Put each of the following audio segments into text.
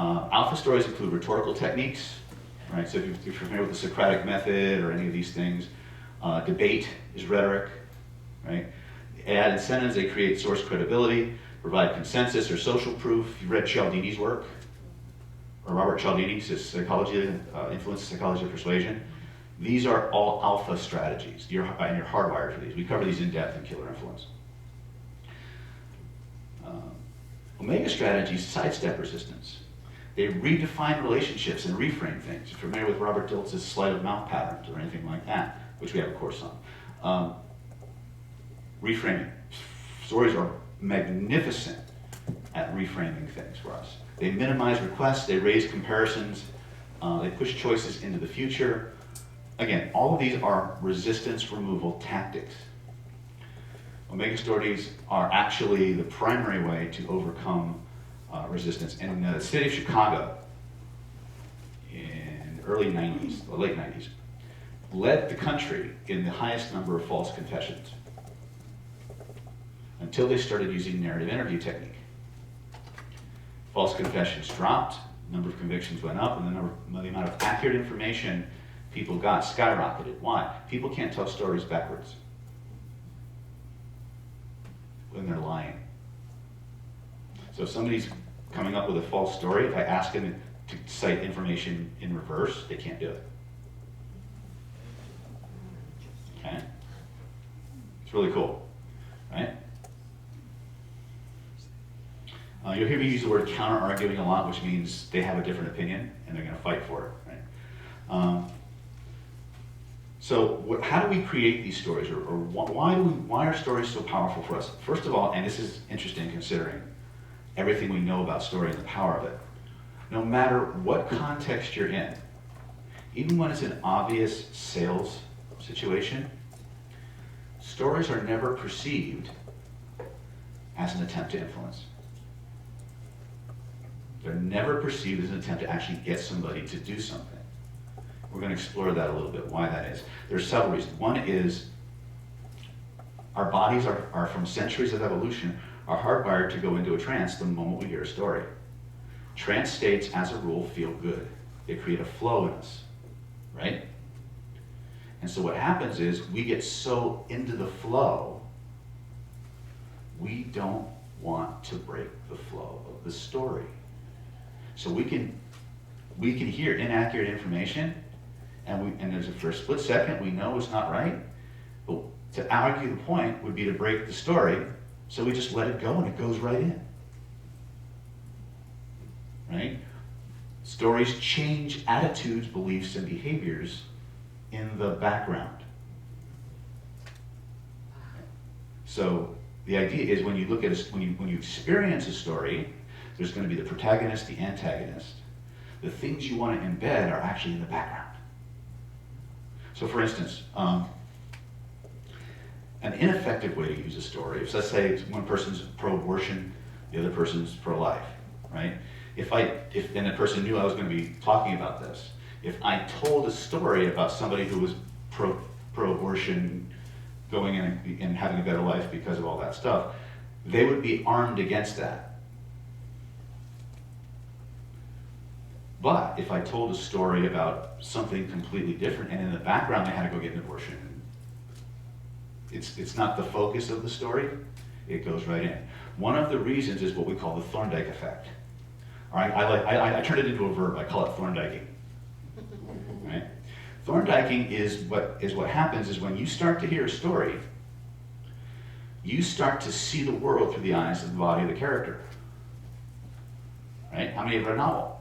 Alpha stories include rhetorical techniques, right? So if you're familiar with the Socratic method or any of these things, debate is rhetoric, right? Add incentives, they create source credibility, provide consensus or social proof. You've read Cialdini's work, or Robert Cialdini's psychology, influence psychology of persuasion. These are all alpha strategies, and you're hardwired for these. We cover these in depth in Killer Influence. Omega strategies sidestep resistance. They redefine relationships and reframe things. If you're familiar with Robert Dilts' sleight of mouth patterns or anything like that, which we have a course on. Reframing. Stories are magnificent at reframing things for us. They minimize requests, they raise comparisons, they push choices into the future. Again, all of these are resistance removal tactics. Omega stories are actually the primary way to overcome resistance. In the city of Chicago, in the early 90s, or late 90s, led the country in the highest number of false confessions until they started using narrative interview technique. False confessions dropped, number of convictions went up, and the amount of accurate information people got skyrocketed. Why? People can't tell stories backwards when they're lying. So if somebody's coming up with a false story, if I ask them to cite information in reverse, they can't do it. Okay? It's really cool, right? You'll hear me use the word counter-arguing a lot, which means they have a different opinion and they're going to fight for it, right? How do we create these stories, or why are stories so powerful for us? First of all, and this is interesting considering everything we know about story and the power of it, no matter what context you're in, even when it's an obvious sales situation, stories are never perceived as an attempt to influence. They're never perceived as an attempt to actually get somebody to do something. We're going to explore that a little bit, why that is. There's several reasons. One is our bodies are from centuries of evolution, are hardwired to go into a trance the moment we hear a story. Trance states, as a rule, feel good. They create a flow in us, right? And so what happens is we get so into the flow, we don't want to break the flow of the story. So we can hear inaccurate information, and there's for a split second we know it's not right, but to argue the point would be to break the story, so we just let it go and it goes right in. Right? Stories change attitudes, beliefs, and behaviors in the background. So the idea is when you look at when you experience a story, there's going to be the protagonist, the antagonist. The things you want to embed are actually in the background. So for instance, an ineffective way to use a story, if let's say one person's pro-abortion, the other person's pro-life, right? If the person knew I was going to be talking about this, if I told a story about somebody who was pro-abortion, going in and having a better life because of all that stuff, they would be armed against that. But if I told a story about something completely different, and in the background they had to go get an abortion, it's not the focus of the story, it goes right in. One of the reasons is what we call the Thorndyke effect. All right, I turned it into a verb, I call it Thorndyking. Right? Thorndyking is what happens is when you start to hear a story, you start to see the world through the eyes of the body of the character. Right? How many have read a novel?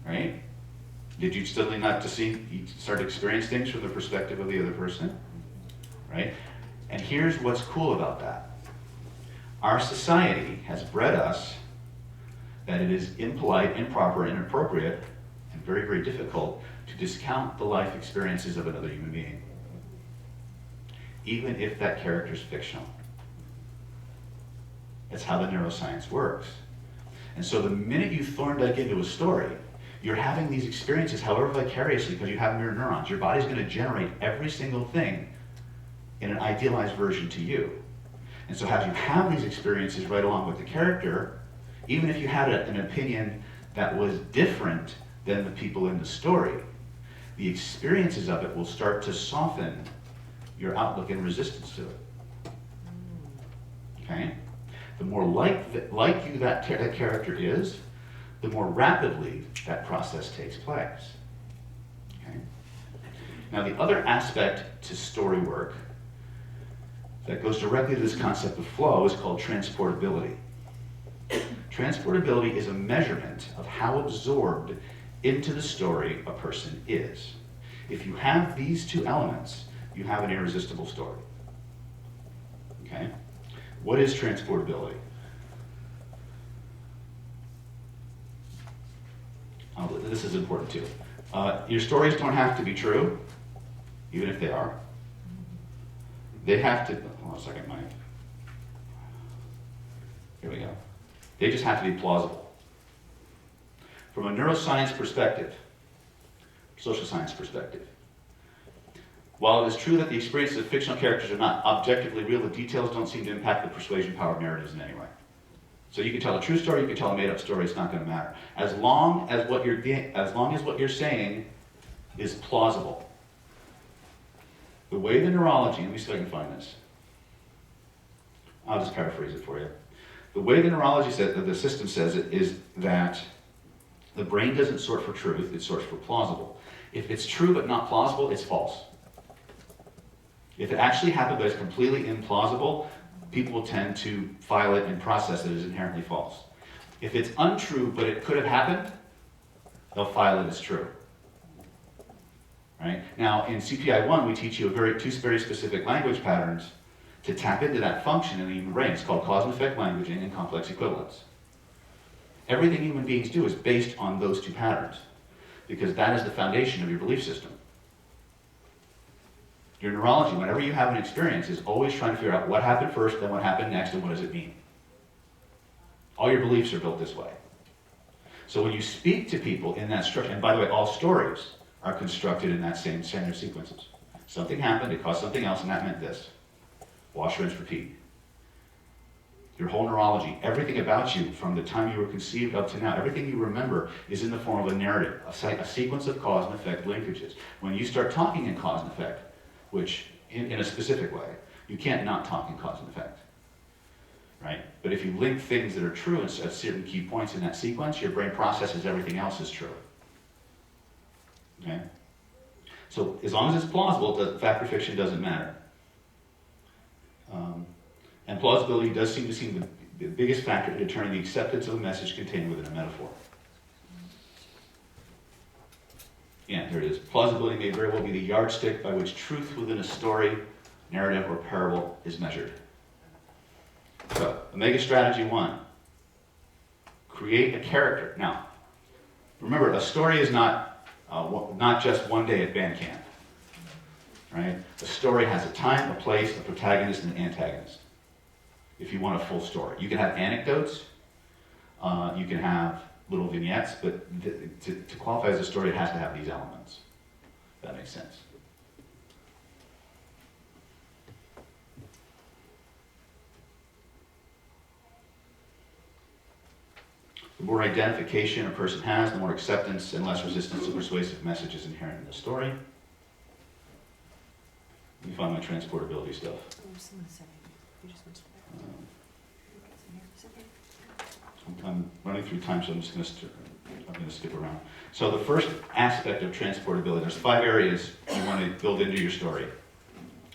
Right? Did you suddenly you start to experience things from the perspective of the other person? Right? And here's what's cool about that. Our society has bred us that it is impolite, improper, inappropriate, and very, very difficult to discount the life experiences of another human being, even if that character is fictional. That's how the neuroscience works. And so the minute you Thorndyke into a story, you're having these experiences, however vicariously, because you have mirror neurons. Your body's going to generate every single thing in an idealized version to you. And so as you have these experiences right along with the character, Even if you had an opinion that was different than the people in the story, the experiences of it will start to soften your outlook and resistance to it. Okay? The more like you that character is, the more rapidly that process takes place. Okay? Now, the other aspect to story work that goes directly to this concept of flow is called transportability. Transportability is a measurement of how absorbed into the story a person is. If you have these two elements, you have an irresistible story. Okay? What is transportability? This is important too. Your stories don't have to be true, even if they are. They have to, hold on a second, Mike. Here we go. They just have to be plausible. From a neuroscience perspective, social science perspective, while it is true that the experiences of fictional characters are not objectively real, the details don't seem to impact the persuasion power of narratives in any way. So you can tell a true story, you can tell a made-up story, it's not going to matter. As long as what you're saying is plausible. The way the neurology, let me see if I can find this. I'll just paraphrase it for you. The way the neurology says, the system says it, is that the brain doesn't sort for truth, it sorts for plausible. If it's true but not plausible, it's false. If it actually happened but it's completely implausible, people will tend to file it and process it as inherently false. If it's untrue but it could have happened, they'll file it as true. Right? Now, in CPI 1, we teach you two very specific language patterns to tap into that function in the human brain. It's called cause and effect languaging and complex equivalence. Everything human beings do is based on those two patterns, because that is the foundation of your belief system. Your neurology, whenever you have an experience, is always trying to figure out what happened first, then what happened next, and what does it mean. All your beliefs are built this way. So when you speak to people in that structure, and by the way, all stories are constructed in that same standard sequences. Something happened, it caused something else, and that meant this. Wash, rinse, repeat. Your whole neurology, everything about you from the time you were conceived up to now, everything you remember is in the form of a narrative, a sequence of cause and effect linkages. When you start talking in cause and effect, which in a specific way, you can't not talk in cause and effect. Right? But if you link things that are true at certain key points in that sequence, your brain processes everything else as true. Okay? So as long as it's plausible, fact or fiction doesn't matter. And plausibility does seem the biggest factor in determining the acceptance of a message contained within a metaphor. Yeah, there it is. Plausibility may very well be the yardstick by which truth within a story, narrative, or parable is measured. So, Omega Strategy 1. Create a character. Now, remember, a story is not just one day at band camp. Right? A story has a time, a place, a protagonist, and an antagonist. If you want a full story. You can have anecdotes, you can have little vignettes, but to qualify as a story, it has to have these elements. If that makes sense. The more identification a person has, the more acceptance and less resistance to persuasive messages inherent in the story. Let me find my transportability stuff. I'm running through time, so I'm just going to skip around. So the first aspect of transportability, there's 5 areas you want to build into your story.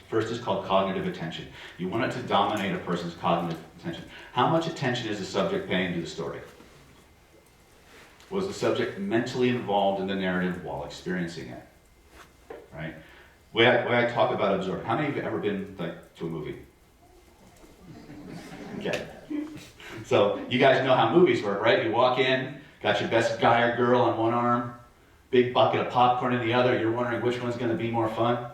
First is called cognitive attention. You want it to dominate a person's cognitive attention. How much attention is the subject paying to the story? Was the subject mentally involved in the narrative while experiencing it? Right? The way I talk about absorbing. How many of you have ever been to a movie? Okay. So you guys know how movies work, right? You walk in, got your best guy or girl on one arm, big bucket of popcorn in the other. You're wondering which one's going to be more fun.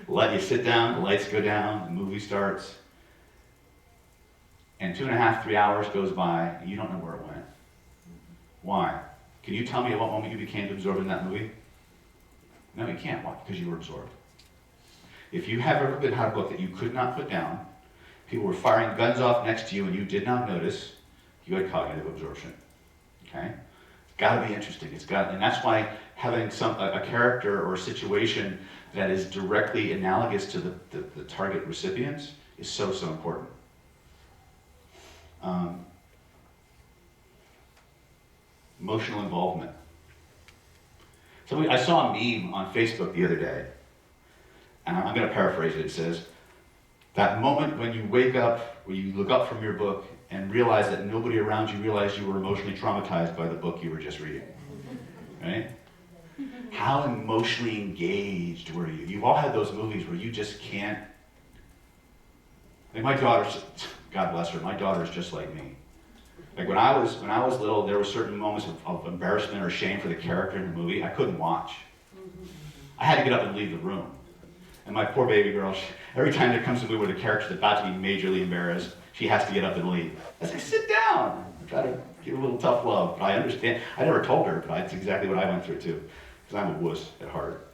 Let you sit down, the lights go down, the movie starts. And 2.5, 3 hours goes by, and you don't know where it went. Why? Can you tell me at what moment you became absorbed in that movie? No, you can't. Why? Because you were absorbed. If you have ever been had a book that you could not put down, People were firing guns off next to you and you did not notice. You had cognitive absorption. Okay? It's got to be interesting. And that's why having a character or a situation that is directly analogous to the target recipients is so, so important. Emotional involvement. So I saw a meme on Facebook the other day, and I'm going to paraphrase it. It says, that moment when you wake up, when you look up from your book and realize that nobody around you realized you were emotionally traumatized by the book you were just reading. Right? How emotionally engaged were you? You've all had those movies where you just can't. Like my daughter's, God bless her, my daughter's just like me. Like when I was little, there were certain moments of embarrassment or shame for the character in the movie. I couldn't watch. I had to get up and leave the room. And my poor baby girl, every time there comes a movie where the character's about to be majorly embarrassed, she has to get up and leave. I say, sit down. I try to give her a little tough love, but I understand. I never told her, but that's exactly what I went through too, because I'm a wuss at heart.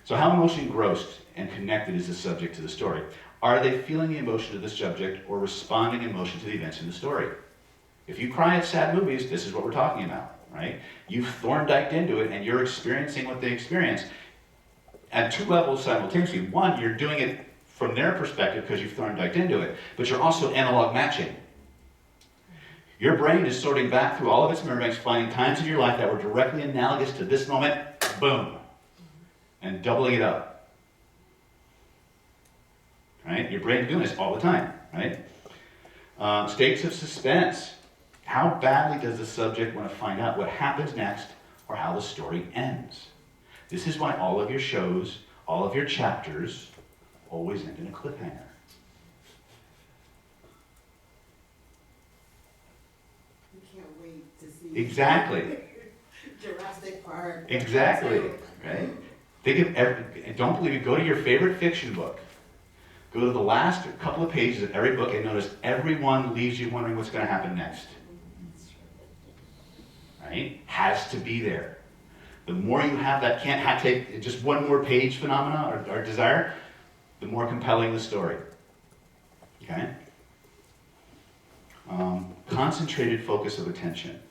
So how emotionally engrossed and connected is the subject to the story? Are they feeling the emotion of the subject or responding in emotion to the events in the story? If you cry at sad movies, this is what we're talking about, right? You've Thorndyked into it and you're experiencing what they experience at two levels simultaneously. One, you're doing it from their perspective because you've Thorndyked into it, but you're also analog matching. Your brain is sorting back through all of its memory banks, finding times in your life that were directly analogous to this moment, boom, and doubling it up. Right? Your brain's doing this all the time, right? States of suspense. How badly does the subject want to find out what happens next or how the story ends? This is why all of your shows, all of your chapters, always end in a cliffhanger. You can't wait to see. Exactly. Jurassic Park. Exactly. Right? Think of don't believe it, go to your favorite fiction book. Go to the last couple of pages of every book and notice everyone leaves you wondering what's going to happen next. Right? Has to be there. The more you have that can't take just one more page phenomena or desire, the more compelling the story. Okay? Concentrated focus of attention.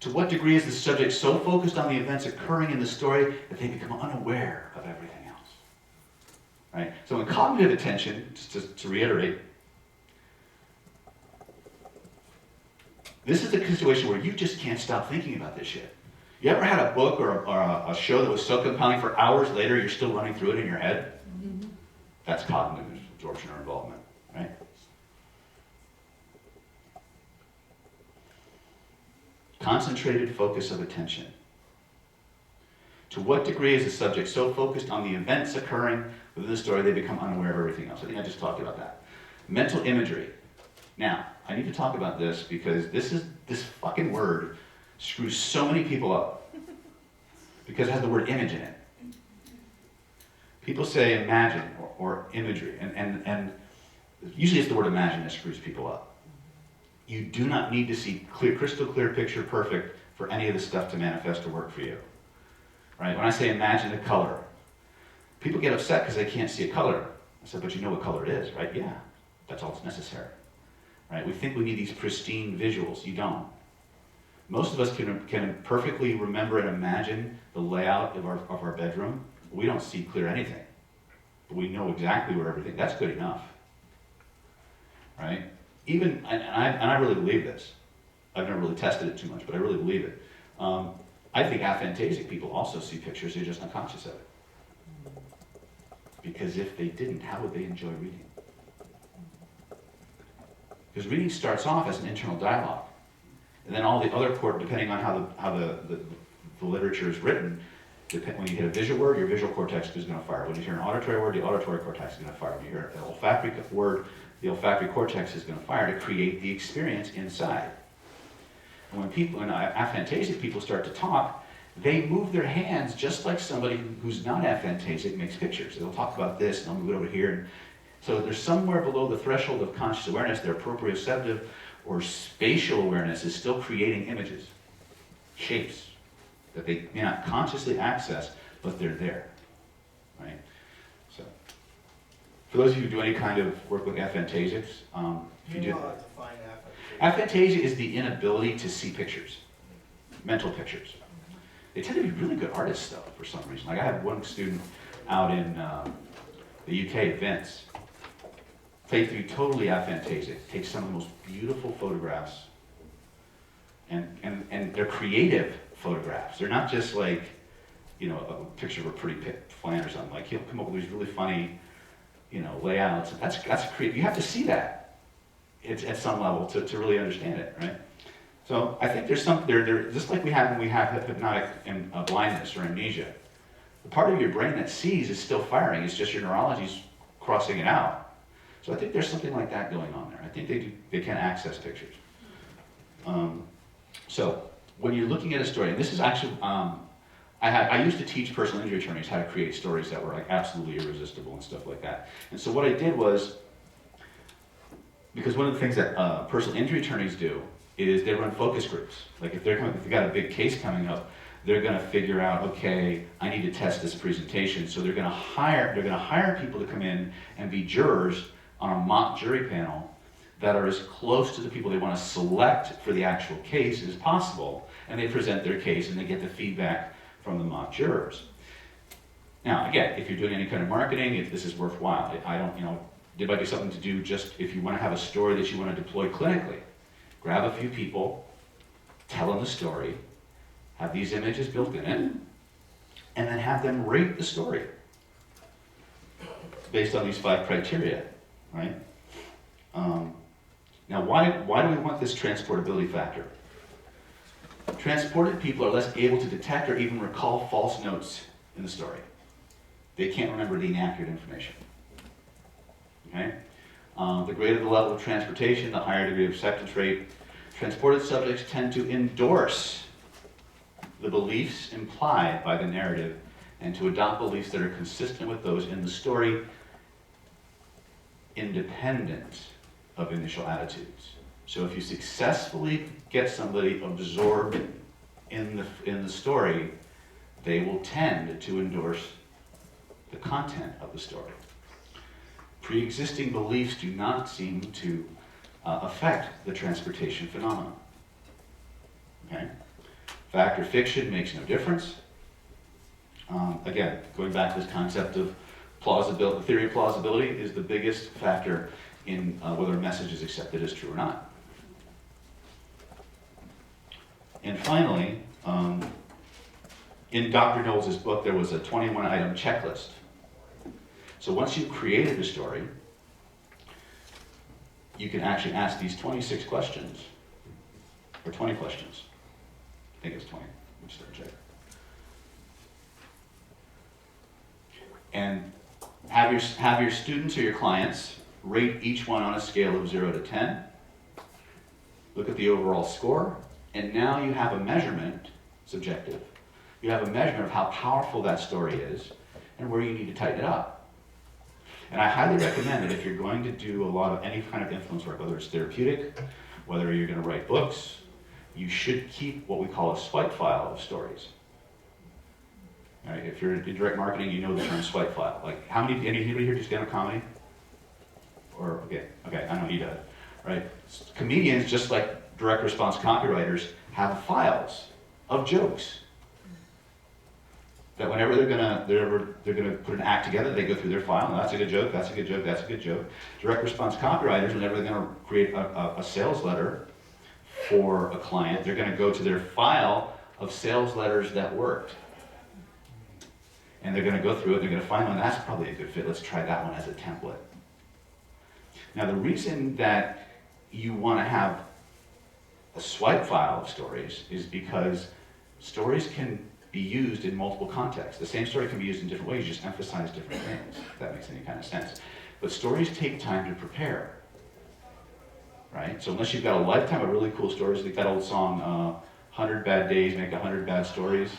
To what degree is the subject so focused on the events occurring in the story that they become unaware of everything else? Right? So in cognitive attention, just to reiterate, this is the situation where you just can't stop thinking about this shit. You ever had a book or a show that was so compelling for hours later you're still running through it in your head? Mm-hmm. That's cognitive absorption or involvement, right? Concentrated focus of attention. To what degree is the subject so focused on the events occurring within the story they become unaware of everything else? I think I just talked about that. Mental imagery. Now, I need to talk about this because this fucking word screws so many people up because it has the word image in it. People say imagine or imagery, and usually it's the word imagine that screws people up. You do not need to see crystal clear picture perfect for any of this stuff to manifest or work for you. Right? When I say imagine a color, people get upset because they can't see a color. I said, but you know what color it is, right? Yeah, that's all that's necessary. Right? We think we need these pristine visuals. You don't. Most of us can perfectly remember and imagine the layout of our bedroom. We don't see clear anything. But we know exactly where everything, that's good enough. Right? Even, and I really believe this. I've never really tested it too much, but I really believe it. I think aphantasic people also see pictures, they're just unconscious of it. Because if they didn't, how would they enjoy reading? Because reading starts off as an internal dialogue. And then all the other depending on how the literature is written, when you hit a visual word, your visual cortex is going to fire. When you hear an auditory word, the auditory cortex is going to fire. When you hear an olfactory word, the olfactory cortex is going to fire to create the experience inside. And when aphantasic people start to talk, they move their hands just like somebody who's not aphantasic makes pictures. They'll talk about this, and they'll move it over here. And so there's somewhere below the threshold of conscious awareness, their proprioceptive or spatial awareness is still creating images, shapes, that they may not consciously access, but they're there, right? So, For those of you who do any kind of work with aphantasics, if you do, define aphantasia. aphantasia is the inability to see pictures, mental pictures. They tend to be really good artists, though, for some reason. Like I had one student out in the UK, Vince, claims to be totally aphantasic, takes some of the most beautiful photographs, and they're creative photographs. They're not just like, you know, a picture of a pretty plant or something. Like he'll come up with these really funny, you know, layouts. That's creative. You have to see that at some level to really understand it, right? So I think there's some, just like we have when we have hypnotic and blindness or amnesia, the part of your brain that sees is still firing. It's just your neurology's crossing it out. So I think there's something like that going on there. I think they can access pictures. So when you're looking at a story, and this is actually, I used to teach personal injury attorneys how to create stories that were like absolutely irresistible and stuff like that. And so what I did was, because one of the things that personal injury attorneys do is they run focus groups. Like if they've got a big case coming up, they're going to figure out, okay, I need to test this presentation. So they're going to hire people to come in and be jurors on a mock jury panel that are as close to the people they want to select for the actual case as possible, and they present their case and they get the feedback from the mock jurors. Now, again, if you're doing any kind of marketing, if this is worthwhile, I don't, you know, it might be something to do just if you want to have a story that you want to deploy clinically. Grab a few people, tell them the story, have these images built in it, and then have them rate the story based on these 5 criteria, right? Now, why do we want this transportability factor? Transported people are less able to detect or even recall false notes in the story. They can't remember the inaccurate information. Okay? The greater the level of transportation, the higher degree of acceptance rate. Transported subjects tend to endorse the beliefs implied by the narrative and to adopt beliefs that are consistent with those in the story, independent of initial attitudes. So if you successfully get somebody absorbed in the story, they will tend to endorse the content of the story. Pre-existing beliefs do not seem to affect the transportation phenomenon. Okay? Fact or fiction makes no difference. Again, going back to this concept of plausibility, the theory of plausibility is the biggest factor in whether a message is accepted as true or not. And finally, in Dr. Knowles' book, there was a 21-item checklist. So once you've created a story, you can actually ask these 26 questions, or 20 questions. I think it's 20. Let me start check. And have your students or your clients rate each one on a scale of 0 to 10. Look at the overall score, and now you have a measurement, subjective. You have a measurement of how powerful that story is and where you need to tighten it up. And I highly recommend that if you're going to do a lot of any kind of influence work, whether it's therapeutic, whether you're going to write books, you should keep what we call a swipe file of stories. All right, if you're in direct marketing, you know the term swipe file. Like, anybody here do stand-up comedy? Or, okay, I know he does, right? Comedians, just like direct response copywriters, have files of jokes that whenever they're gonna put an act together, they go through their file, and that's a good joke, that's a good joke, that's a good joke. Direct response copywriters, whenever they're gonna create a sales letter for a client, they're gonna go to their file of sales letters that worked. And they're gonna go through it, they're gonna find one, that's probably a good fit, let's try that one as a template. Now the reason that you wanna have a swipe file of stories is because stories can be used in multiple contexts. The same story can be used in different ways, you just emphasize different things, if that makes any kind of sense. But stories take time to prepare, right? So unless you've got a lifetime of really cool stories, like that old song, 100 bad days make 100 bad stories,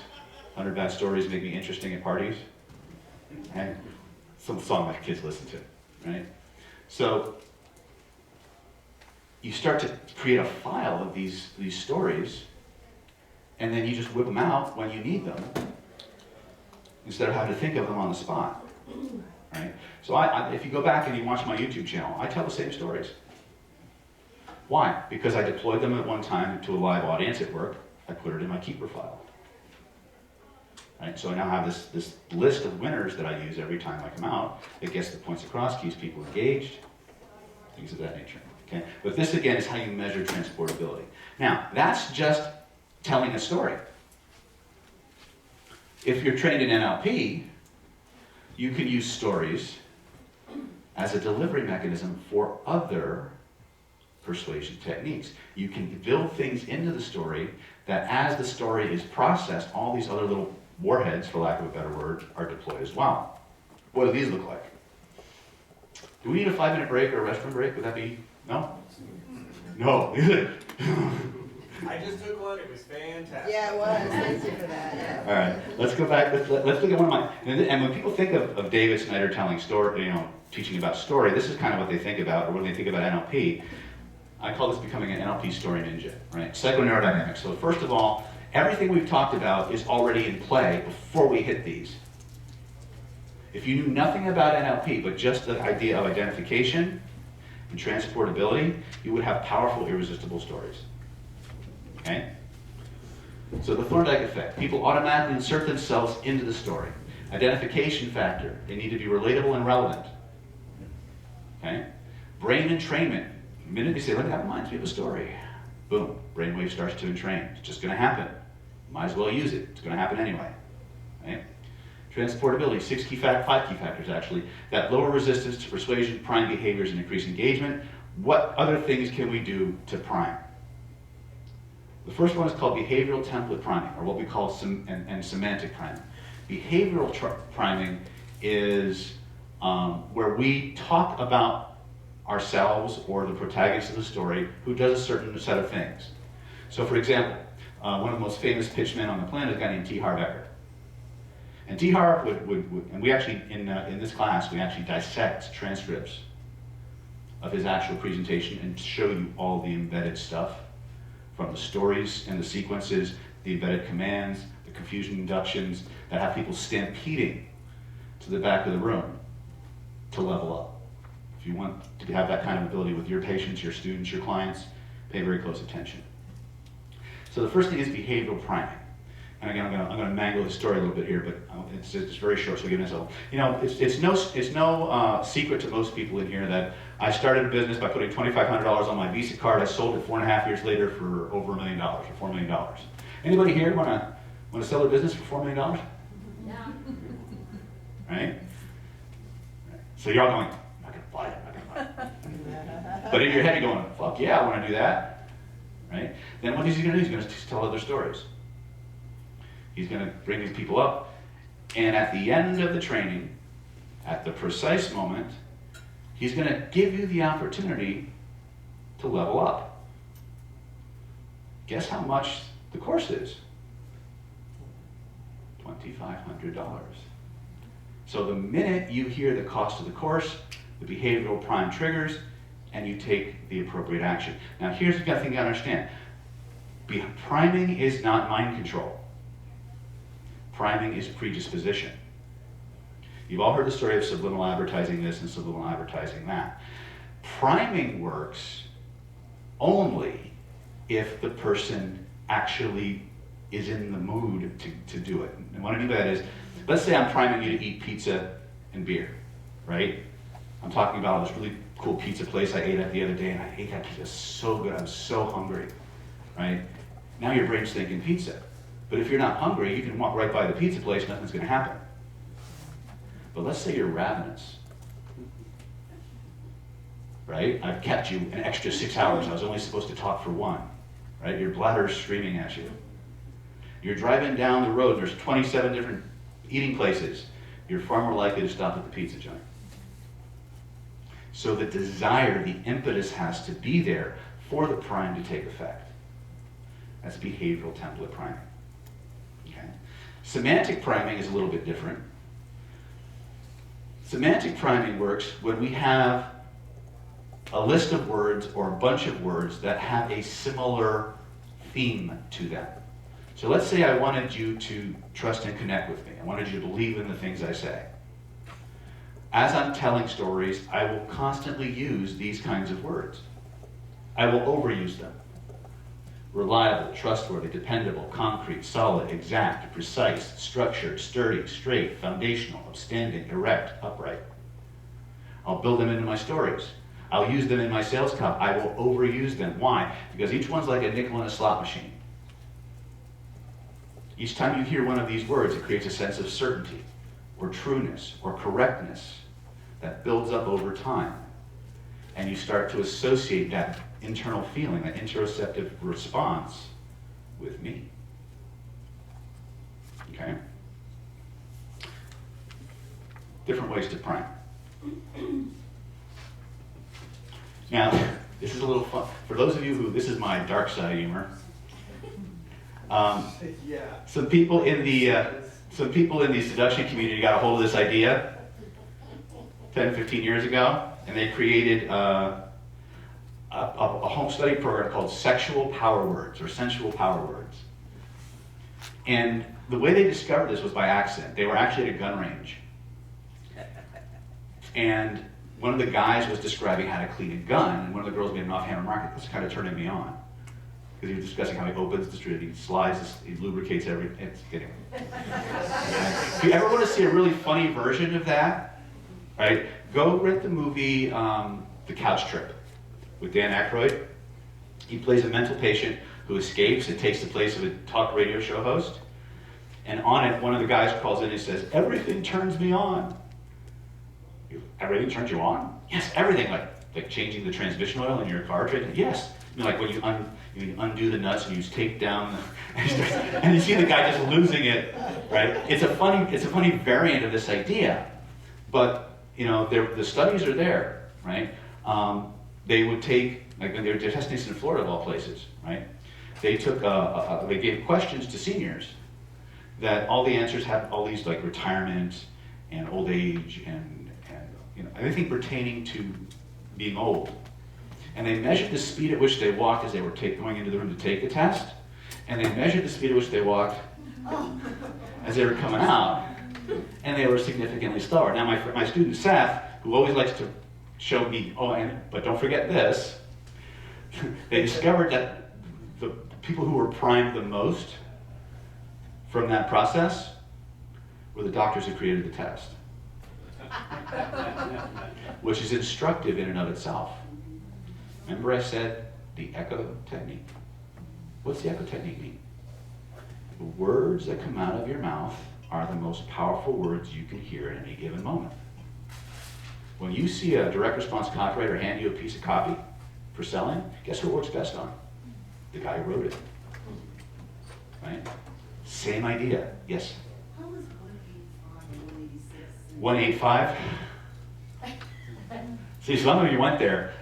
100 bad stories make me interesting at parties, and some song my kids listen to, right? So you start to create a file of these stories, and then you just whip them out when you need them, instead of having to think of them on the spot. right? So if you go back and you watch my YouTube channel, I tell the same stories. Why? Because I deployed them at one time to a live audience at work. I put it in my keeper file. Right? So I now have this list of winners that I use every time I come out. It gets the points across, keeps people engaged, things of that nature. Okay? But this, again, is how you measure transportability. Now, that's just telling a story. If you're trained in NLP, you can use stories as a delivery mechanism for other persuasion techniques. You can build things into the story that as the story is processed, all these other little warheads, for lack of a better word, are deployed as well. What do these look like? Do we need a 5-minute break or a restroom break? Would that be, no? No. I just took one, it was fantastic. Yeah, it was. Thank you for that. Yeah. All right, let's go back. Let's look at one of my. And when people think of David Snyder telling story, teaching about story, this is kind of what they think about, or when they think about NLP. I call this becoming an NLP story ninja, right? Psychoneurodynamics. So first of all, everything we've talked about is already in play before we hit these. If you knew nothing about NLP, but just the idea of identification and transportability, you would have powerful, irresistible stories. Okay? So the Thorndyke effect. People automatically insert themselves into the story. Identification factor. They need to be relatable and relevant. Okay? Brain entrainment. The minute you say, look, that reminds me of a story. Boom. Brainwave starts to entrain. It's just going to happen. Might as well use it. It's going to happen anyway. Okay? Transportability. 5 key factors, actually. That lower resistance to persuasion, prime behaviors, and increase engagement. What other things can we do to prime? The first one is called behavioral template priming, or what we call semantic priming. Behavioral priming is where we talk about ourselves or the protagonist of the story who does a certain set of things. So for example, one of the most famous pitchmen on the planet is a guy named T. Harv Eker. And T. Harv and we actually, in this class, we actually dissect transcripts of his actual presentation and show you all the embedded stuff from the stories and the sequences, the embedded commands, the confusion inductions that have people stampeding to the back of the room to level up. If you want to have that kind of ability with your patients, your students, your clients, pay very close attention. So the first thing is behavioral priming. And again, I'm going to mangle the story a little bit here, but it's very short, so give myself. It's no secret to most people in here that I started a business by putting $2,500 on my Visa card. I sold it 4.5 years later for over $1 million, or $4 million. Anybody here want to sell their business for $4 million? Yeah. Right? So you're all going, I'm not going to buy it, I'm not going to buy it. But in your head you're going, fuck yeah, I want to do that. Right? Then what is he going to do? He's going to tell other stories. He's going to bring these people up, and at the end of the training, at the precise moment, he's going to give you the opportunity to level up. Guess how much the course is? $2,500. So the minute you hear the cost of the course, the behavioral prime triggers, and you take the appropriate action. Now here's the thing you gotta understand. Priming is not mind control. Priming is predisposition. You've all heard the story of subliminal advertising this and subliminal advertising that. Priming works only if the person actually is in the mood to do it. And what I mean by that is, let's say I'm priming you to eat pizza and beer, right? I'm talking about this really cool pizza place I ate at the other day, and I ate that pizza so good, I'm so hungry, right? Now your brain's thinking pizza. But if you're not hungry, you can walk right by the pizza place, nothing's going to happen. But let's say you're ravenous, right? I've kept you an extra 6 hours. I was only supposed to talk for 1, right? Your bladder's screaming at you. You're driving down the road, there's 27 different eating places. You're far more likely to stop at the pizza joint. So the desire, the impetus has to be there for the prime to take effect. That's behavioral template priming. Okay? Semantic priming is a little bit different. Semantic priming works when we have a list of words or a bunch of words that have a similar theme to them. So let's say I wanted you to trust and connect with me. I wanted you to believe in the things I say. as I'm telling stories, I will constantly use these kinds of words. I will overuse them. Reliable, trustworthy, dependable, concrete, solid, exact, precise, structured, sturdy, straight, foundational, upstanding, erect, upright. I'll build them into my stories. I'll use them in my sales copy. I will overuse them. Why? Because each one's like a nickel in a slot machine. Each time you hear one of these words, it creates a sense of certainty, or trueness, or correctness that builds up over time. And you start to associate that internal feeling, that interoceptive response with me. Okay? Different ways to prime. Now, this is a little fun. For those of you who, this is my dark side humor. Some people in the seduction community got a hold of this idea 10, 15 years ago, and they created a home study program called Sexual Power Words, or Sensual Power Words. And the way they discovered this was by accident. They were actually at a gun range. And one of the guys was describing how to clean a gun, and one of the girls made an offhand remark that's kind of turning me on. Because he was discussing how he opens the strip, he slides, he lubricates everything. It's kidding. If you ever want to see a really funny version of that, right, go rent the movie The Couch Trip with Dan Aykroyd. He plays a mental patient who escapes and takes the place of a talk radio show host. And on it, one of the guys calls in and says, "Everything turns me on." Everything turns you on? Yes, everything. Like changing the transmission oil in your car. Yes. You know, like when you undo the nuts and you tape down and you see the guy just losing it, right? It's a funny variant of this idea, but you know, the studies are there, right? They would take, like when they were testing this in Florida of all places, right? They took they gave questions to seniors that all the answers had all these like retirement and old age and you know, anything pertaining to being old. And they measured the speed at which they walked as they were going into the room to take the test, and they measured the speed at which they walked as they were coming out, and they were significantly slower. Now, my student Seth, who always likes to show me, but don't forget this, they discovered that the people who were primed the most from that process were the doctors who created the test, which is instructive in and of itself. Remember I said the echo technique? What's the echo technique mean? The words that come out of your mouth are the most powerful words you can hear at any given moment. When you see a direct response copywriter hand you a piece of copy for selling, guess who it works best on? The guy who wrote it. Right? Same idea. Yes? How was 185 185? See, some of you went there.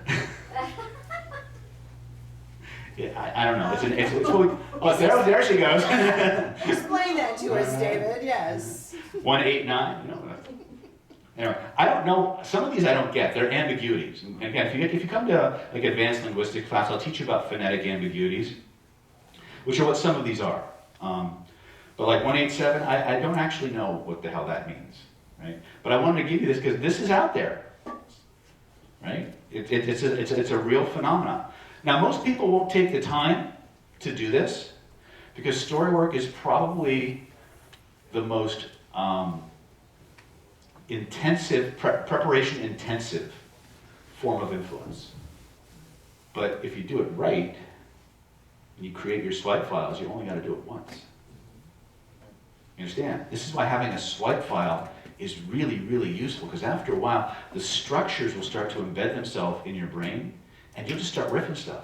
Yeah, I don't know. There she goes. Explain that to us, David, yes. 189. No. Anyway, I don't know. Some of these I don't get. They're ambiguities. And again, if you come to like advanced linguistics class, I'll teach you about phonetic ambiguities, which are what some of these are. But like 187, I don't actually know what the hell that means, right? But I wanted to give you this because this is out there, right? It's a real phenomenon. Now, most people won't take the time to do this because story work is probably the most intensive, preparation intensive form of influence. But if you do it right, and you create your swipe files, you only got to do it once. You understand? This is why having a swipe file is really, really useful, because after a while, the structures will start to embed themselves in your brain, and you'll just start riffing stuff.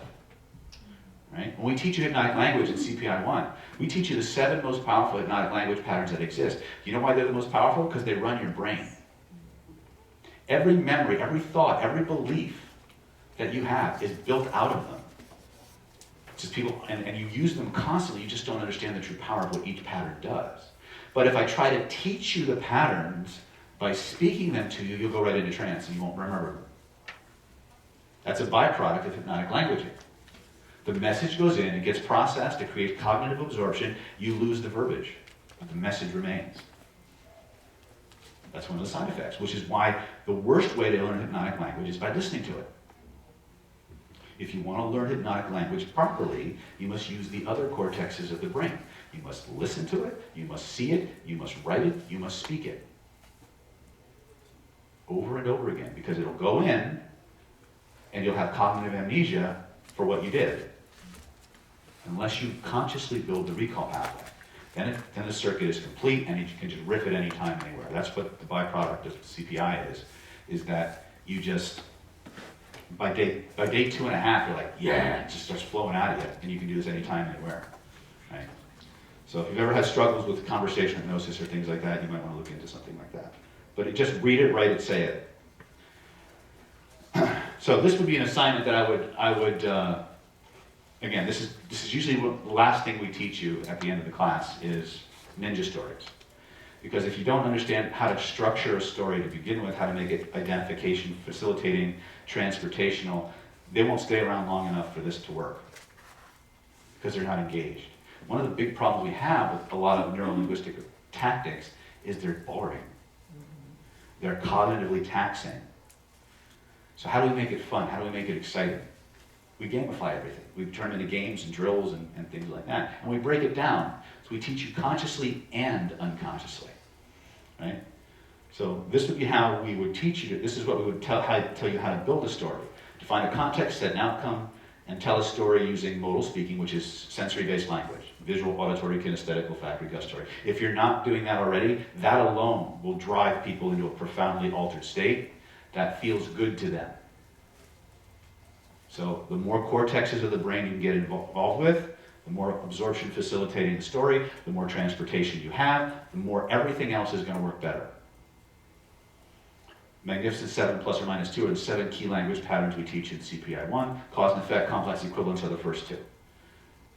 Right? When we teach you hypnotic language in CPI 1, we teach you the 7 most powerful hypnotic language patterns that exist. You know why they're the most powerful? Because they run your brain. Every memory, every thought, every belief that you have is built out of them. It's just people, and you use them constantly, you just don't understand the true power of what each pattern does. But if I try to teach you the patterns by speaking them to you, you'll go right into trance and you won't remember them. That's a byproduct of hypnotic languaging. The message goes in, it gets processed, it creates cognitive absorption, you lose the verbiage, but the message remains. That's one of the side effects, which is why the worst way to learn hypnotic language is by listening to it. If you want to learn hypnotic language properly, you must use the other cortexes of the brain. You must listen to it, you must see it, you must write it, you must speak it. Over and over again, because it'll go in, and you'll have cognitive amnesia for what you did, unless you consciously build the recall pathway. Then the circuit is complete, and you can just riff it anytime, anywhere. That's what the byproduct of CPI is that you just, by day 2.5, you're like, yeah, it just starts flowing out of you, and you can do this anytime, anywhere, right? So if you've ever had struggles with conversation hypnosis or things like that, you might want to look into something like that. But just read it, write it, say it. So this would be an assignment that I would again, this is usually the last thing we teach you at the end of the class is ninja stories. Because if you don't understand how to structure a story to begin with, how to make it identification, facilitating, transportational, they won't stay around long enough for this to work. Because they're not engaged. One of the big problems we have with a lot of neuro-linguistic tactics is they're boring. They're cognitively taxing. So how do we make it fun? How do we make it exciting? We gamify everything. We turn into games and drills and things like that. And we break it down. So we teach you consciously and unconsciously. Right? So this would be how we would teach you. This is what we would tell you how to build a story. Define a context, set an outcome, and tell a story using modal speaking, which is sensory-based language. Visual, auditory, kinesthetic, olfactory, gustatory. If you're not doing that already, that alone will drive people into a profoundly altered state that feels good to them. So the more cortexes of the brain you can get involved with, the more absorption facilitating the story, the more transportation you have, the more everything else is going to work better. Magnificent 7 plus or minus 2 are the 7 key language patterns we teach in CPI 1. Cause and effect, complex equivalents are the first 2.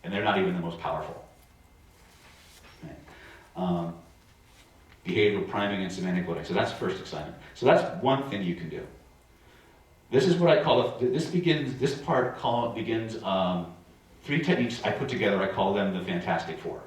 And they're not even the most powerful. Okay. Behavioral priming and semantic loading. So that's the first assignment. So that's one thing you can do. This is what I call, this begins 3 techniques I put together, I call them the Fantastic Four.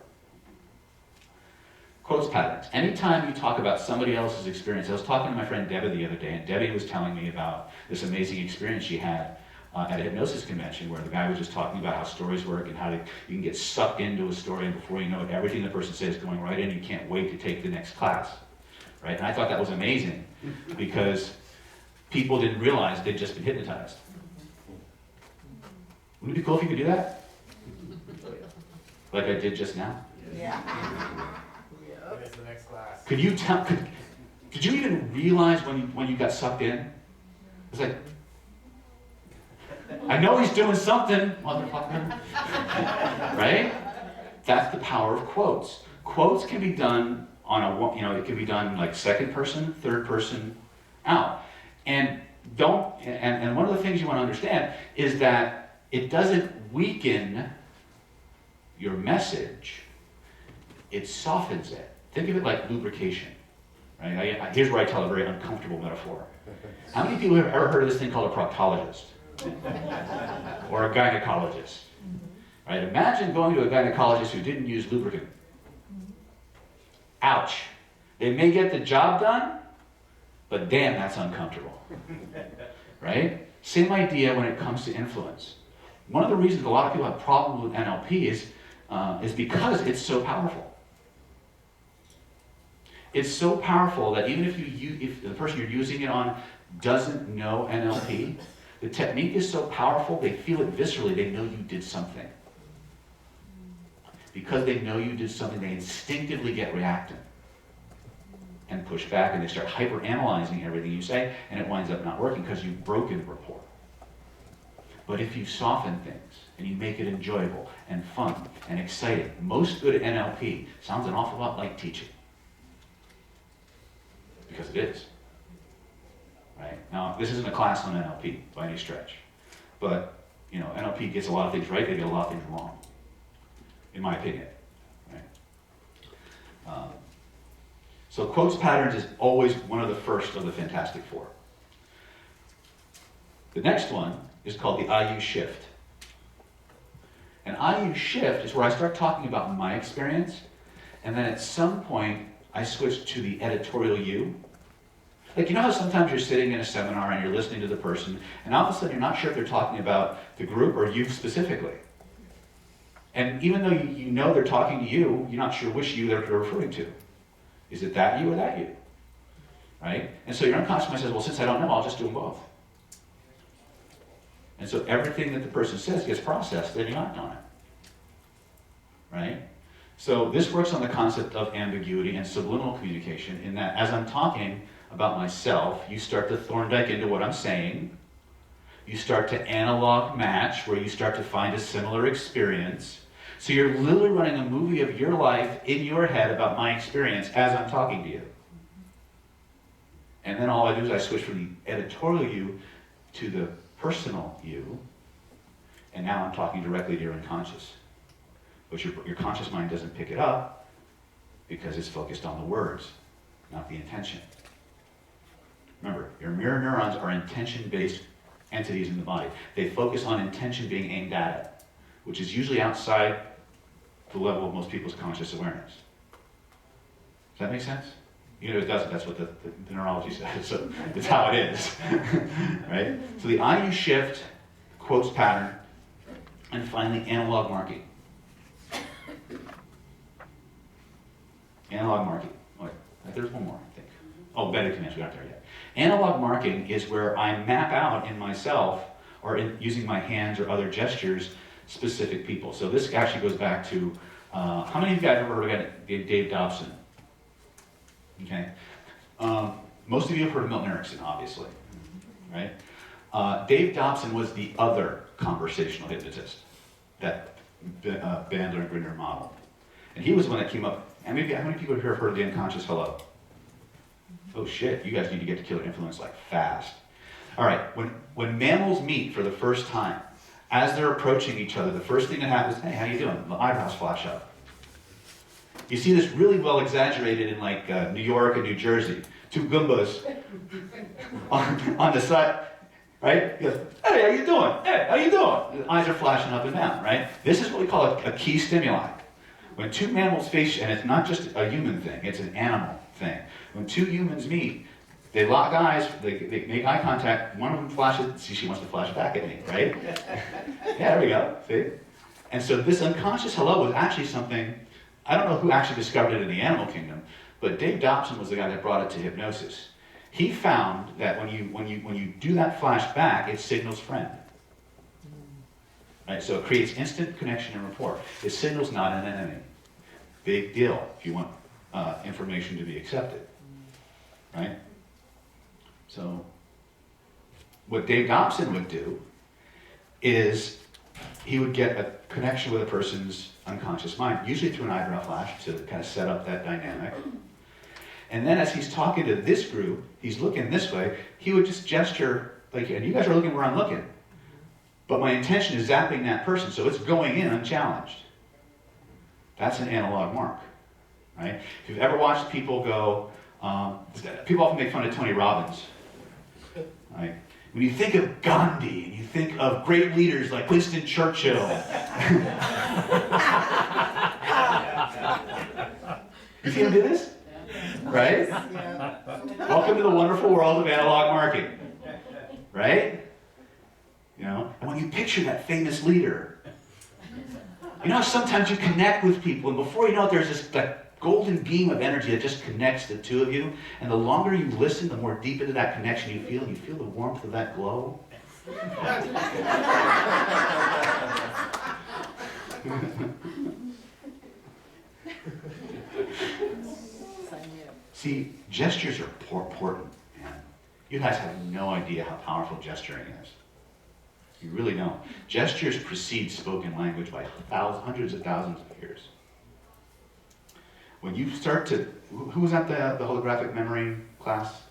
Quotes patterns. Anytime you talk about somebody else's experience, I was talking to my friend Debbie the other day, and Debbie was telling me about this amazing experience she had at a hypnosis convention where the guy was just talking about how stories work and how you can get sucked into a story, and before you know it, everything the person says is going right in, you can't wait to take the next class. Right? And I thought that was amazing because people didn't realize they'd just been hypnotized. Wouldn't it be cool if you could do that? Like I did just now? Yeah. It's the next class. Could you tell, did you even realize when you got sucked in? It's like, I know he's doing something, motherfucker. Right? That's the power of quotes. Quotes can be done on it can be done like second person, third person, out. And one of the things you want to understand is that it doesn't weaken your message, it softens it. Think of it like lubrication. Right? Here's where I tell a very uncomfortable metaphor. How many people have ever heard of this thing called a proctologist? Or a gynecologist? Right? Imagine going to a gynecologist who didn't use lubricant. Ouch. They may get the job done, but damn, that's uncomfortable. Right? Same idea when it comes to influence. One of the reasons a lot of people have problems with NLP is because it's so powerful. It's so powerful that even if the person you're using it on doesn't know NLP, the technique is so powerful, they feel it viscerally, they know you did something. Because they know you did something, they instinctively get reactant and push back, and they start hyper-analyzing everything you say, and it winds up not working because you've broken rapport. But if you soften things, and you make it enjoyable, and fun, and exciting, most good NLP sounds an awful lot like teaching. Because it is. Right? Now, this isn't a class on NLP by any stretch. But, NLP gets a lot of things right, they get a lot of things wrong. In my opinion. Right? So quotes patterns is always one of the first of the Fantastic Four. The next one is called the IU shift. And IU shift is where I start talking about my experience, and then at some point I switch to the editorial U, Like, you know how sometimes you're sitting in a seminar and you're listening to the person, and all of a sudden you're not sure if they're talking about the group or you specifically. And even though you know they're talking to you, you're not sure which you they're referring to. Is it that you or that you? Right? And so your unconscious mind says, well, since I don't know, I'll just do them both. And so everything that the person says gets processed, then you're not doing it. Right? So this works on the concept of ambiguity and subliminal communication, in that as I'm talking about myself, you start to Thorndyke into what I'm saying. You start to analog match, where you start to find a similar experience. So you're literally running a movie of your life in your head about my experience as I'm talking to you. And then all I do is I switch from the editorial you to the personal you, and now I'm talking directly to your unconscious. But your conscious mind doesn't pick it up because it's focused on the words, not the intention. Remember, your mirror neurons are intention-based entities in the body. They focus on intention being aimed at it, which is usually outside the level of most people's conscious awareness. Does that make sense? You know, it doesn't. That's what the neurology says. So it's how it is. Right? So the IU shift, quotes pattern, and finally analog marking. Analog marking. Wait, there's one more, I think. Oh, better commands. We aren't there yet. Analog marking is where I map out in myself, or in using my hands or other gestures, specific people. So this actually goes back to, how many of you guys have ever heard of Dave Dobson? Okay. Most of you have heard of Milton Erickson, obviously. Right? Dave Dobson was the other conversational hypnotist that Bandler and Grinder modeled. And he was the one that came up. How many people here have heard of the unconscious hello? Oh shit, you guys need to get to killer influence like fast. All right, when mammals meet for the first time, as they're approaching each other, the first thing that happens is, hey, how you doing? The eyebrows flash up. You see this really well exaggerated in like New York and New Jersey. Two Goombas on the side, right? He goes, hey, how you doing? Hey, how you doing? The eyes are flashing up and down, right? This is what we call a key stimuli. When two mammals face, and it's not just a human thing, it's an animal thing. When two humans meet, they lock eyes, they make eye contact, one of them flashes, see, she wants to flash back at me, right? Yeah, there we go, see? And so this unconscious hello was actually something, I don't know who actually discovered it in the animal kingdom, but Dave Dobson was the guy that brought it to hypnosis. He found that when you do that flash back, it signals friend. Right? So it creates instant connection and rapport. It signals not an enemy. Big deal if you want information to be accepted. Right? So what Dave Dobson would do is he would get a connection with a person's unconscious mind, usually through an eyebrow flash to kind of set up that dynamic. And then as he's talking to this group, he's looking this way, he would just gesture, like, and you guys are looking where I'm looking. But my intention is zapping that person, so it's going in unchallenged. That's an analog mark, right? If you've ever watched people go, people often make fun of Tony Robbins, right? When you think of Gandhi, and you think of great leaders like Winston Churchill, you see him do this? Right? Yeah. Welcome to the wonderful world of analog marking, right? You know, and when you picture that famous leader, you know, sometimes you connect with people, and before you know it, there's this that golden beam of energy that just connects the two of you. And the longer you listen, the more deep into that connection you feel. You feel the warmth of that glow. See, gestures are important, man. You guys have no idea how powerful gesturing is. You really don't. Gestures precede spoken language by hundreds of thousands of years. When you start to, who was at the holographic memory class?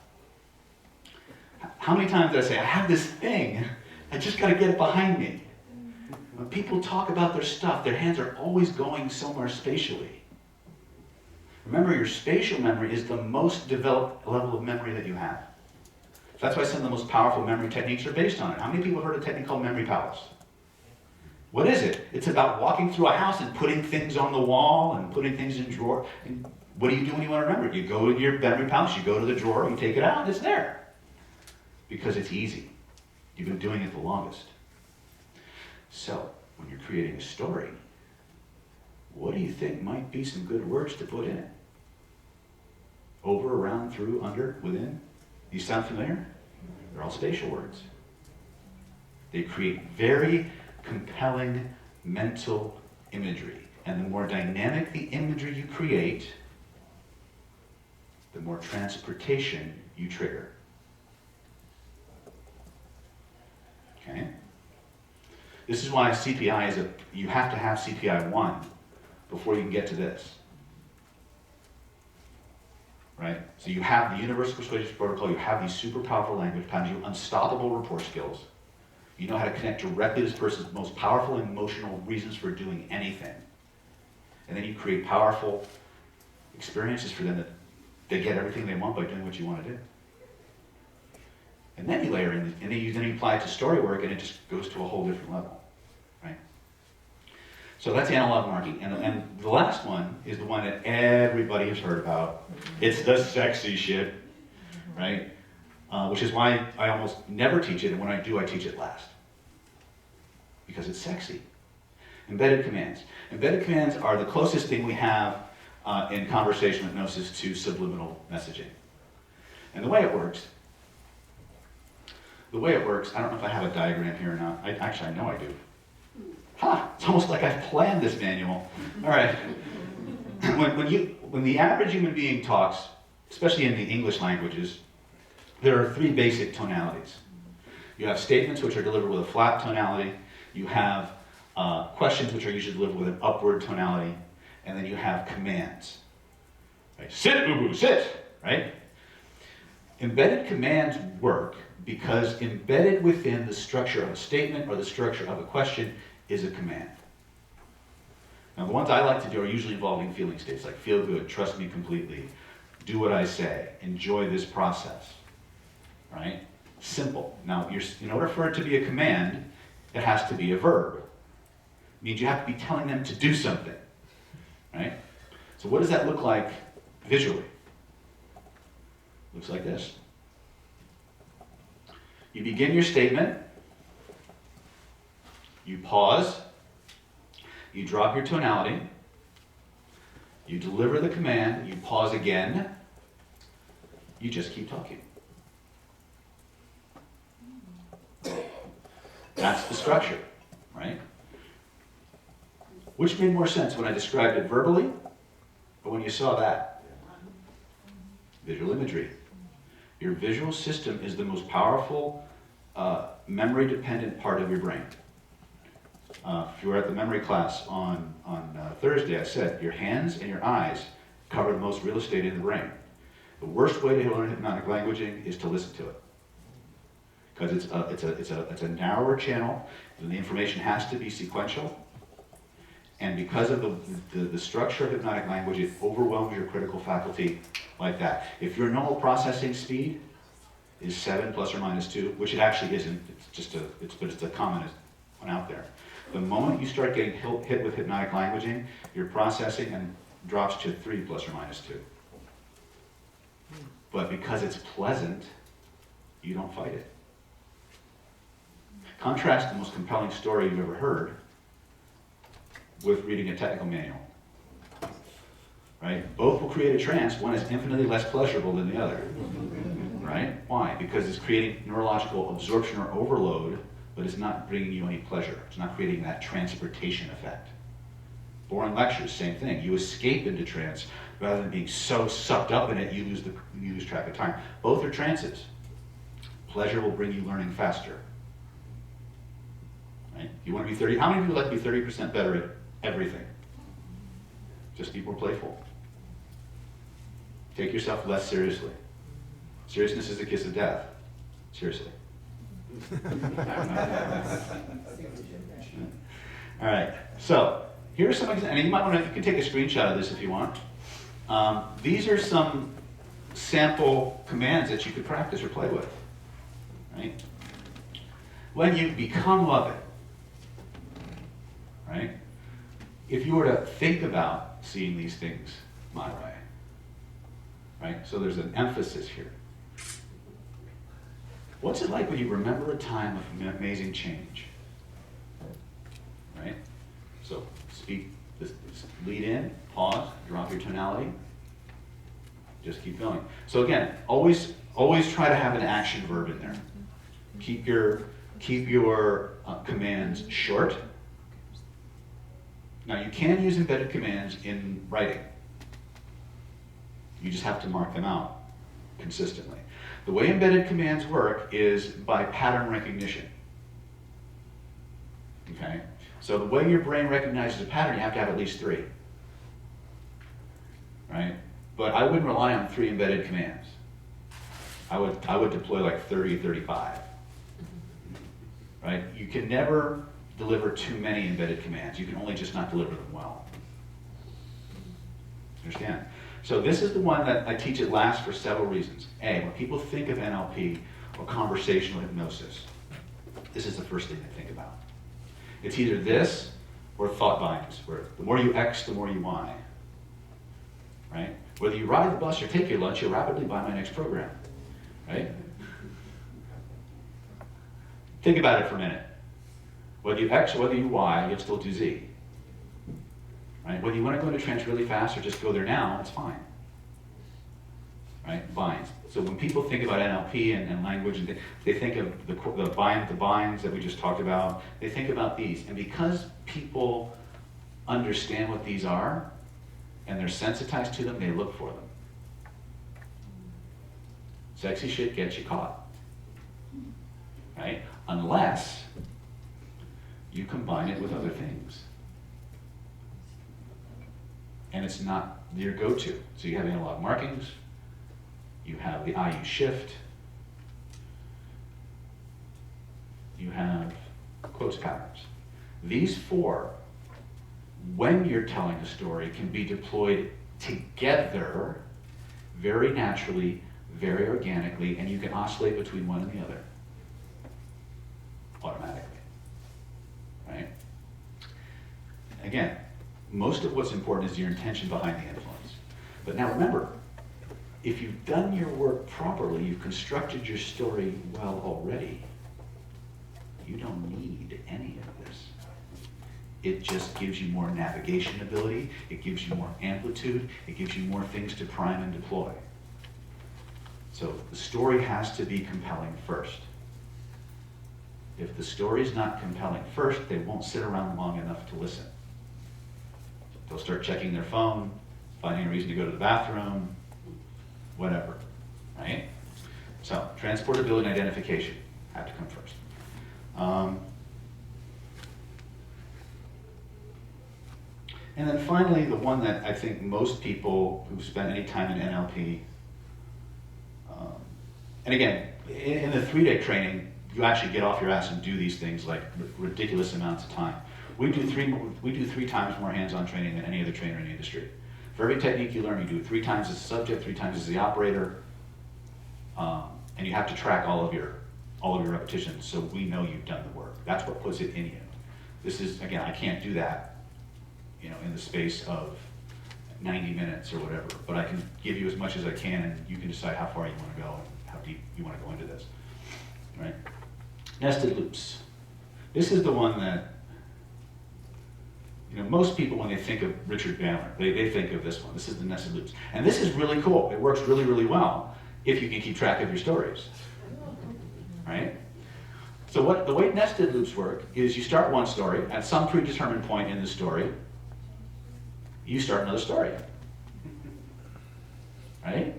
How many times did I say, I have this thing, I just got to get it behind me? When people talk about their stuff, their hands are always going somewhere spatially. Remember, your spatial memory is the most developed level of memory that you have. That's why some of the most powerful memory techniques are based on it. How many people have heard of a technique called memory palace? What is it? It's about walking through a house and putting things on the wall and putting things in drawer. And What do you do when you want to remember it? You go to your memory palace, you go to the drawer, you take it out, and it's there. Because it's easy. You've been doing it the longest. So, when you're creating a story, what do you think might be some good words to put in it? Over, around, through, under, within? These sound familiar? They're all spatial words. They create very compelling mental imagery. And the more dynamic the imagery you create, the more transportation you trigger. Okay? This is why CPI is you have to have CPI 1 before you can get to this. Right? So you have the universal persuasion protocol, you have these super powerful language patterns, you have unstoppable rapport skills. You know how to connect directly to this person's most powerful emotional reasons for doing anything. And then you create powerful experiences for them that they get everything they want by doing what you want to do. And then you layer in, and then you apply it to story work, and it just goes to a whole different level, right? So that's analog marking. And the last one is the one that everybody has heard about. It's the sexy shit, right? Which is why I almost never teach it, and when I do, I teach it last. Because it's sexy. Embedded commands. Embedded commands are the closest thing we have in conversation hypnosis to subliminal messaging. And the way it works, I don't know if I have a diagram here or not. I know I do. It's almost like I've planned this manual. All right. When the average human being talks, especially in the English languages, there are 3 basic tonalities. You have statements which are delivered with a flat tonality. You have questions which are usually delivered with an upward tonality. And then you have commands. Right? Sit, boo-boo, sit, right? Embedded commands work because embedded within the structure of a statement or the structure of a question is a command. Now, the ones I like to do are usually involving feeling states, like feel good, trust me completely, do what I say, enjoy this process, right? Simple. Now, in order for it to be a command, it has to be a verb. It means you have to be telling them to do something, right? So what does that look like visually? Looks like this. You begin your statement, you pause, you drop your tonality, you deliver the command, you pause again, you just keep talking. That's the structure, right? Which made more sense, when I described it verbally or when you saw that? Visual imagery. Your visual system is the most powerful memory-dependent part of your brain. If you were at the memory class on Thursday, I said your hands and your eyes cover the most real estate in the brain. The worst way to learn hypnotic languaging is to listen to it. Because it's a narrower channel, and the information has to be sequential. And because of the structure of hypnotic language, it overwhelms your critical faculty like that. If your normal processing speed is 7 plus or minus 2, which it actually isn't, but it's the commonest one out there. The moment you start getting hit with hypnotic languaging, your processing drops to 3 plus or minus 2. But because it's pleasant, you don't fight it. Contrast the most compelling story you've ever heard with reading a technical manual. Right? Both will create a trance. One is infinitely less pleasurable than the other. Right? Why? Because it's creating neurological absorption or overload, but it's not bringing you any pleasure. It's not creating that transportation effect. Boring lectures, same thing. You escape into trance rather than being so sucked up in it you lose track of time. Both are trances. Pleasure will bring you learning faster. Right? You want to be 30. How many people would like to be 30% better at everything? Just be more playful. Take yourself less seriously. Seriousness is the kiss of death. Seriously. All right. So here's some examples. And you might want to. You can take a screenshot of this if you want. These are some sample commands that you could practice or play with. Right? When you become loving. Right? If you were to think about seeing these things my way, right? So there's an emphasis here. What's it like when you remember a time of amazing change? Right? So speak, this lead in, pause, drop your tonality, just keep going. So again, always try to have an action verb in there. Keep your commands short. Now you can use embedded commands in writing. You just have to mark them out consistently. The way embedded commands work is by pattern recognition. Okay? So the way your brain recognizes a pattern, you have to have at least 3. Right? But I wouldn't rely on 3 embedded commands. I would deploy like 30, 35. Right? You can never deliver too many embedded commands. You can only just not deliver them well. Understand? So this is the one that I teach at last for several reasons. A, when people think of NLP or conversational hypnosis, this is the first thing they think about. It's either this or thought binds, where the more you X, the more you Y. Right? Whether you ride the bus or take your lunch, you'll rapidly buy my next program. Right? Think about it for a minute. Whether you X or whether you Y, you'll still do Z. Right? Whether you want to go into trance really fast or just go there now, it's fine. Right? Binds. So when people think about NLP and language, and they think of the binds that we just talked about, they think about these. And because people understand what these are, and they're sensitized to them, they look for them. Sexy shit gets you caught. Right? Unless you combine it with other things. And it's not your go-to. So you have analog markings, you have the IU shift, you have quotes patterns. These 4, when you're telling a story, can be deployed together very naturally, very organically, and you can oscillate between one and the other automatically. Right? Again, most of what's important is your intention behind the influence. But now remember, if you've done your work properly, you've constructed your story well already, you don't need any of this. It just gives you more navigation ability, it gives you more amplitude, it gives you more things to prime and deploy. So the story has to be compelling first. If the story's not compelling first, they won't sit around long enough to listen. They'll start checking their phone, finding a reason to go to the bathroom, whatever, right? So, transportability and identification have to come first. And then finally, the one that I think most people who've spent any time in NLP, and again, in the 3-day training, you actually get off your ass and do these things like ridiculous amounts of time. We do 3 times more hands-on training than any other trainer in the industry. For every technique you learn, you do it 3 times as a subject, 3 times as the operator, and you have to track all of your repetitions so we know you've done the work. That's what puts it in you. This is, again, I can't do that, in the space of 90 minutes or whatever, but I can give you as much as I can, and you can decide how far you want to go and how deep you want to go into this. Right? Nested loops. This is the one that, most people, when they think of Richard Bandler, they think of this one. This is the nested loops. And this is really cool. It works really, really well if you can keep track of your stories. Right? So the way nested loops work is you start one story, at some predetermined point in the story, you start another story. Right?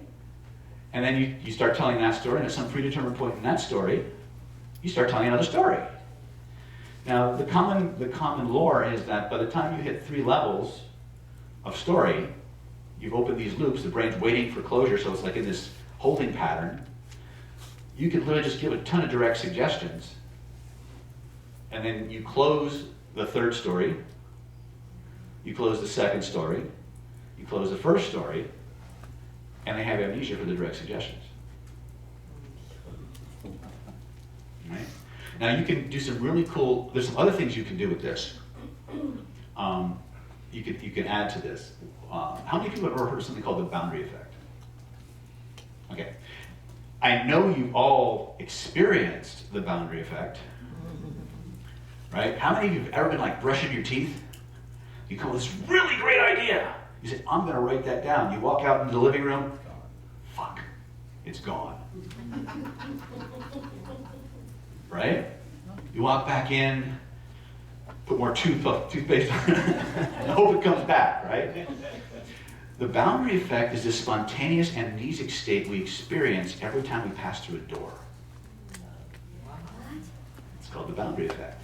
And then you start telling that story, and at some predetermined point in that story, you start telling another story. Now, the common lore is that by the time you hit 3 levels of story, you've opened these loops, the brain's waiting for closure, so it's like in this holding pattern. You can literally just give a ton of direct suggestions, and then you close the 3rd story, you close the 2nd story, you close the 1st story, and they have amnesia for the direct suggestions. Right? Now you can do some really cool, there's some other things you can do with this. You can add to this. How many people have ever heard of something called the boundary effect? Okay. I know you've all experienced the boundary effect, right? How many of you have ever been like brushing your teeth? You come up with this really great idea. You say, I'm gonna write that down. You walk out into the living room, fuck, it's gone. Right? You walk back in, put more toothpaste on it, and hope it comes back, right? The boundary effect is this spontaneous amnesic state we experience every time we pass through a door. It's called the boundary effect.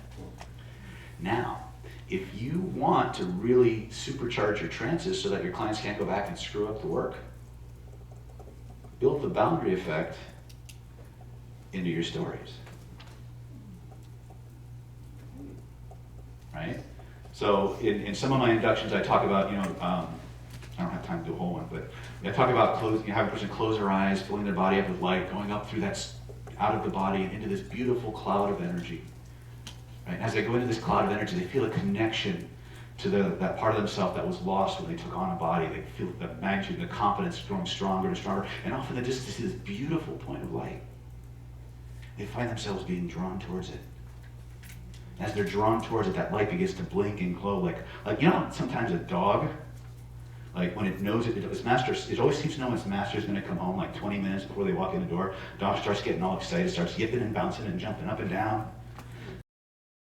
Now, if you want to really supercharge your trances so that your clients can't go back and screw up the work, build the boundary effect into your stories. Right? So in some of my inductions, I talk about, I don't have time to do a whole one, but I talk about having a person close their eyes, filling their body up with light, going up through out of the body and into this beautiful cloud of energy. Right? And as they go into this cloud of energy, they feel a connection to that part of themselves that was lost when they took on a body. They feel the magnitude and the confidence growing stronger and stronger. And off in the distance, they see this beautiful point of light. They find themselves being drawn towards it. As they're drawn towards it, that light begins to blink and glow like sometimes a dog, like when it knows its master, it always seems to know its master is going to come home like 20 minutes before they walk in the door. Dog starts getting all excited, starts yipping and bouncing and jumping up and down.